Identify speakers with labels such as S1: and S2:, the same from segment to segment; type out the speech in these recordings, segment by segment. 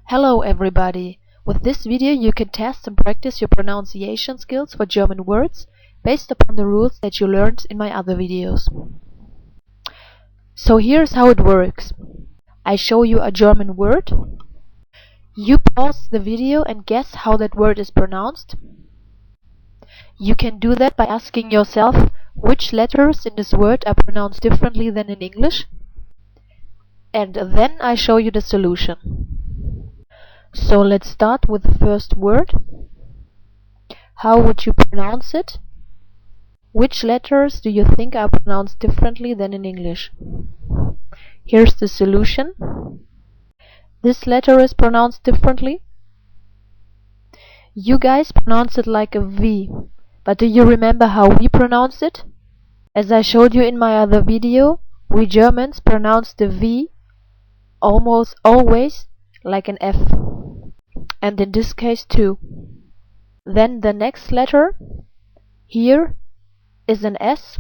S1: Hello everybody! With this video you can test and practice your pronunciation skills for German words based upon the rules that you learned in my other videos. So here's how it works. I show you a German word. You pause the video and guess how that word is pronounced. You can do that by asking yourself which letters in this word are pronounced differently than in English. And then I show you the solution. So let's start with the first word. How would you pronounce it? Which letters do you think are pronounced differently than in English? Here's the solution. This letter is pronounced differently. You guys pronounce it like a V, but do you remember how we pronounce it? As I showed you in my other video, we Germans pronounce the V almost always like an F, and in this case too. Then the next letter here is an S.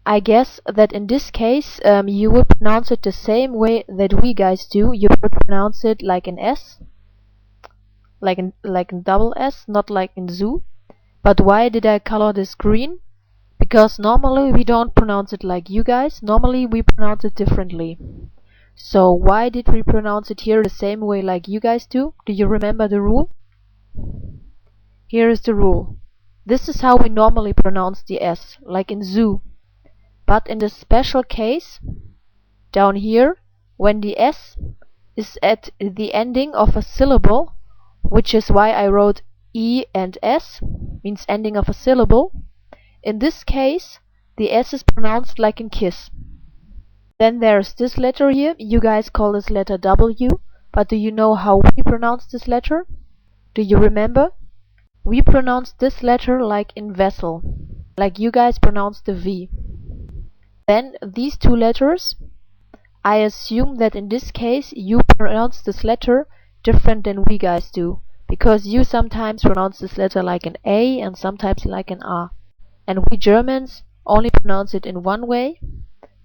S1: I guess that in this case you would pronounce it the same way that we guys do. You would pronounce it like an S, like a double S, not like in zoo. But why did I color this green? Because normally we don't pronounce it like you guys. Normally we pronounce it differently. So why did we pronounce it here the same way like you guys do? Do you remember the rule? Here is the rule. This is how we normally pronounce the S, like in zoo. But in the special case, down here, when the S is at the ending of a syllable, which is why I wrote E and S, means ending of a syllable, in this case, the S is pronounced like in kiss. Then there's this letter here. You guys call this letter W, but do you know how we pronounce this letter? Do you remember? We pronounce this letter like in vessel, like you guys pronounce the V. Then these two letters, I assume that in this case you pronounce this letter different than we guys do, because you sometimes pronounce this letter like an A and sometimes like an R. And we Germans only pronounce it in one way,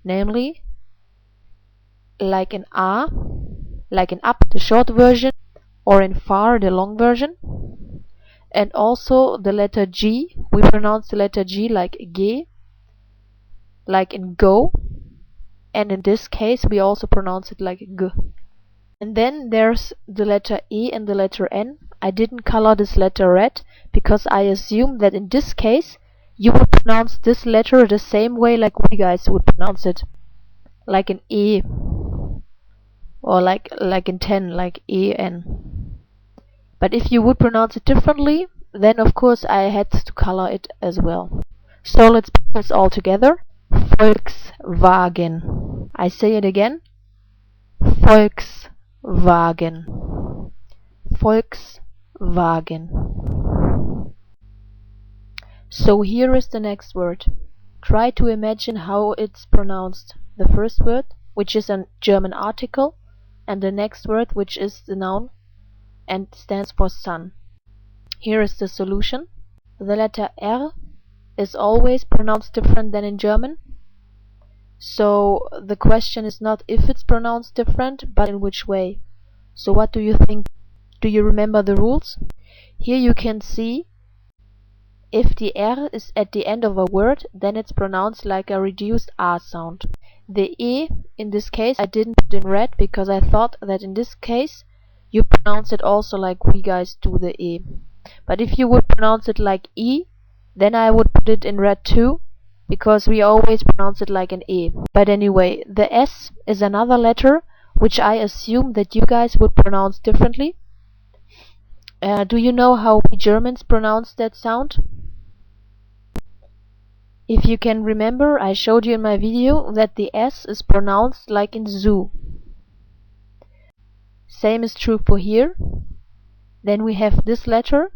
S1: namely like an R, like in up, the short version, or in far, the long version. And also the letter G, we pronounce the letter G like G, like in go, and in this case we also pronounce it like G. And then there's the letter E and the letter N. I didn't color this letter red because I assume that in this case you would pronounce this letter the same way like we guys would pronounce it, like an E, or like in 10, like E-N. But if you would pronounce it differently, then of course I had to color it as well. So let's put this all together. Volkswagen. I say it again. Volkswagen. Volkswagen. So here is the next word. Try to imagine how it's pronounced. The first word, which is a German article, and the next word, which is the noun and stands for sun. Here is the solution. The letter R is always pronounced different than in German. So the question is not if it's pronounced different, but in which way. So what do you think? Do you remember the rules? Here you can see if the R is at the end of a word, then it's pronounced like a reduced R sound. The E, in this case, I didn't put in red because I thought that in this case you pronounce it also like we guys do the E. But if you would pronounce it like E, then I would put it in red too, because we always pronounce it like an E. But anyway, the S is another letter which I assume that you guys would pronounce differently. Do you know how we Germans pronounce that sound? If you can remember, I showed you in my video that the S is pronounced like in zoo. Same is true for here. Then we have this letter.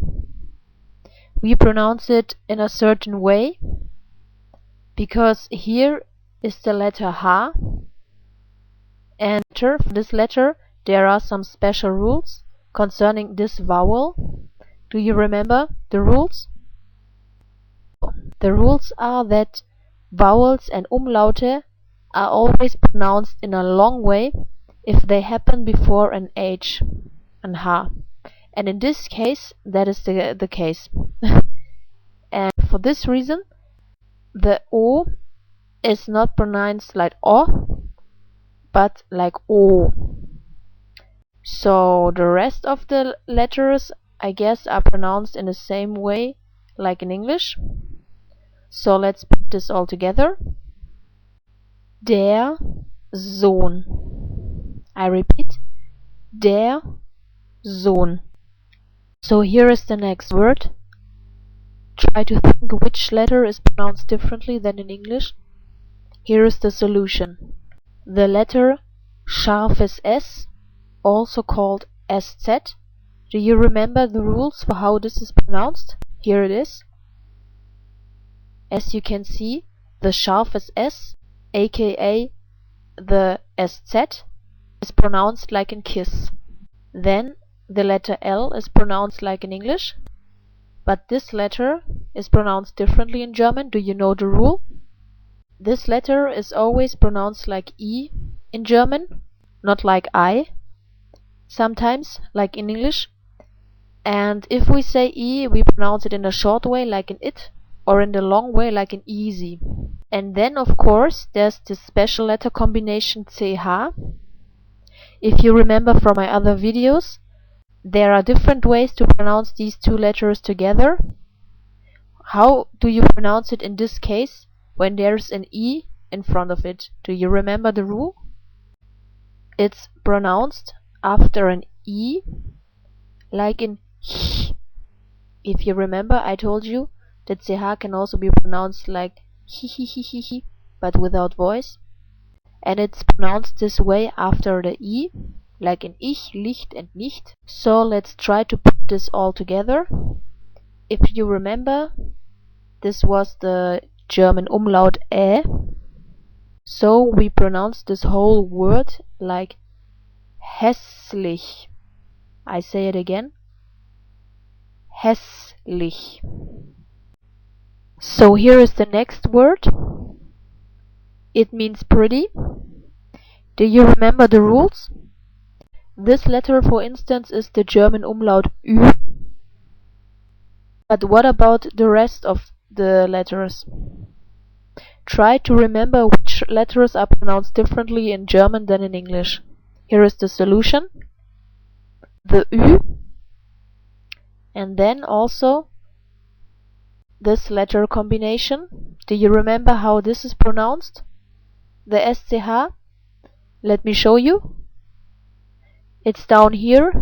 S1: We pronounce it in a certain way, because here is the letter H, and for this letter there are some special rules concerning this vowel. Do you remember the rules? The rules are that vowels and umlaute are always pronounced in a long way if they happen before an H, an H. And in this case, that is the case. And for this reason, the O is not pronounced like O, but like O. So the rest of the letters, I guess, are pronounced in the same way like in English. So let's put this all together. Der Sohn. I repeat, der Sohn. So here is the next word. Try to think which letter is pronounced differently than in English. Here is the solution. The letter scharfes S, also called SZ. Do you remember the rules for how this is pronounced? Here it is. As you can see, the scharfes S, aka the SZ, is pronounced like in kiss. Then the letter L is pronounced like in English, but this letter is pronounced differently in German. Do you know the rule? This letter is always pronounced like E in German, not like I, sometimes like in English. And if we say E, we pronounce it in a short way like in it, or in the long way like in easy. And then of course there's this special letter combination CH. If you remember from my other videos, there are different ways to pronounce these two letters together. How do you pronounce it in this case when there's an E in front of it? Do you remember the rule? It's pronounced after an E like in H. If you remember, I told you that CH can also be pronounced like hi, but without voice. And it's pronounced this way after the E, like in ich, Licht and nicht. So let's try to put this all together. If you remember, this was the German umlaut Ä. So we pronounce this whole word like hässlich. I say it again. Hässlich. So here is the next word. It means pretty. Do you remember the rules? This letter, for instance, is the German umlaut Ü. But what about the rest of the letters? Try to remember which letters are pronounced differently in German than in English. Here is the solution. The Ü, and then also this letter combination. Do you remember how this is pronounced? The SCH? Let me show you. It's down here.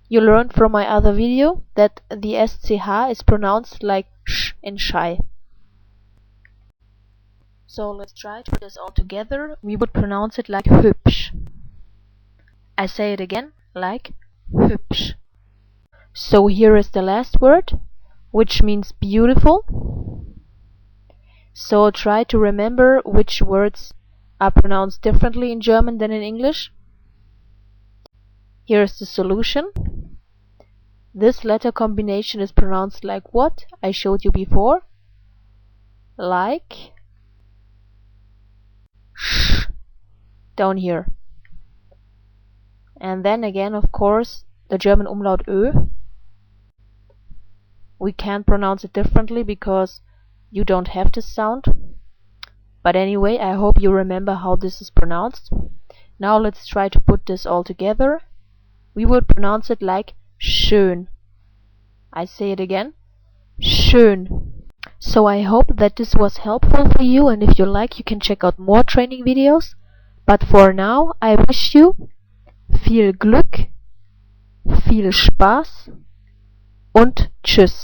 S1: You learned from my other video that the SCH is pronounced like sh in shy. So let's try to put this all together. We would pronounce it like hübsch. I say it again, like hübsch. So here is the last word, which means beautiful. So try to remember which words are pronounced differently in German than in English. Here is the solution. This letter combination is pronounced like what I showed you before. Like sh, down here. And then again, of course, the German umlaut Ö. We can't pronounce it differently because you don't have this sound. But anyway, I hope you remember how this is pronounced. Now let's try to put this all together. We would pronounce it like schön. I say it again, schön. So I hope that this was helpful for you, and if you like, you can check out more training videos. But for now, I wish you viel Glück, viel Spaß und tschüss.